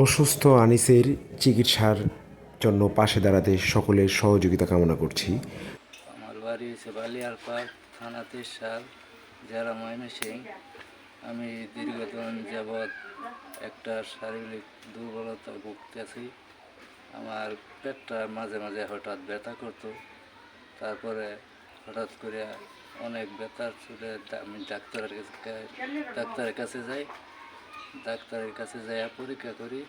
অসুস্থ আনিসের চিকিৎসার জন্য পাশে দাঁড়াতে সকলের সহযোগিতা কামনা করছি। আমার বাড়ি হচ্ছে বালিয়ারপাড়, থানা তেরসাল, জেলা ময়মনসিংহ। আমি দীর্ঘদিন যাবৎ একটা শারীরিক দুর্বলতা ভুগতেছি। আমার পেটটা মাঝে মাঝে হঠাৎ ব্যথা করতো, তারপরে হঠাৎ করে অনেক ব্যথার চুলে আমি ডাক্তারের কাছে যাই। ডাক্তারের কাছে যাই পরীক্ষা করি,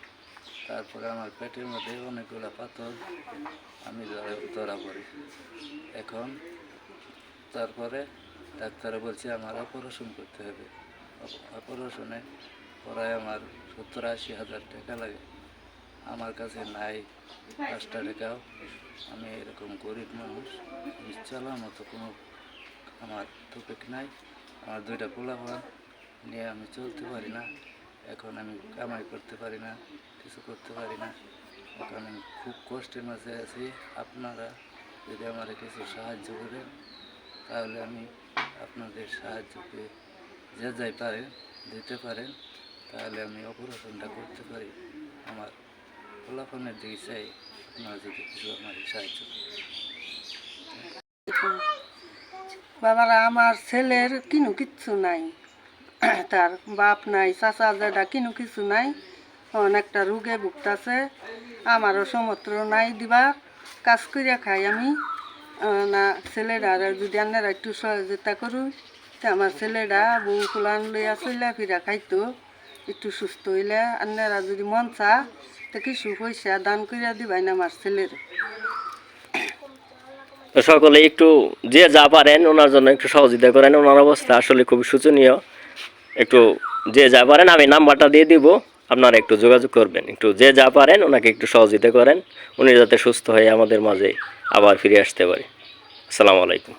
তারপরে আমার পেটের মধ্যে অনেকগুলো পাথর আমি ধরা পড়ি। এখন তারপরে ডাক্তারে বলছে আমার অপারেশন করতে হবে। অপারেশনে প্রায় আমার 70-80 হাজার টাকা লাগে। আমার কাছে নাই 5টা টাকাও। আমি এরকম গরিব মানুষ, আমি চলার মতো কোনো আমার টপিক নাই। আমার 2টা পোলাপান নিয়ে আমি চলতে পারি না। এখন আমি কামাই করতে পারি না, কিছু করতে পারি না। এখন আমি খুব কষ্টের মাঝে আছি। আপনারা যদি আমার কিছু সাহায্য করেন, তাহলে আমি আপনাদের সাহায্যকে যে যাই পারেন দিতে পারেন, তাহলে আমি অপারেশনটা করতে পারি। আমার ফলাফলের দিকে চাই, আপনারা যদি কিছু আমার সাহায্য করেন। বাবারা, আমার ছেলের কিনু কিচ্ছু নাই, তার বাপ নাই, চাচা দাদা কিনু কিছু নাই। অনেকটা রোগে ভুগতেছে, আমারও সমর্থ নাই দিবার। কাজ করিয়া খাই আমি না। ছেলেরা যদি আপনারা একটু সহযোগিতা করুন, তো আমার ছেলেরা বউ কুলান লইয়া চলিয়া ফিরা খাইতো। একটু সুস্থ হইলে আপনারা যদি মন চা, তো কিছু পয়সা দান করিয়া দিবেন আমার ছেলের। তো সকলে একটু যে যা পারেন ওনার জন্য একটু সহযোগিতা করেন। ওনার অবস্থা আসলে খুবই শোচনীয়। একটু যে যা পারেন, আমি নাম্বারটা দিয়ে দিব, আপনারা একটু যোগাযোগ করবেন। একটু যে যা পারেন ওনাকে একটু সহযোগিতা করেন, উনি যাতে সুস্থ হয়ে আমাদের মাঝে আবার ফিরে আসতে পারে। আসসালামু আলাইকুম।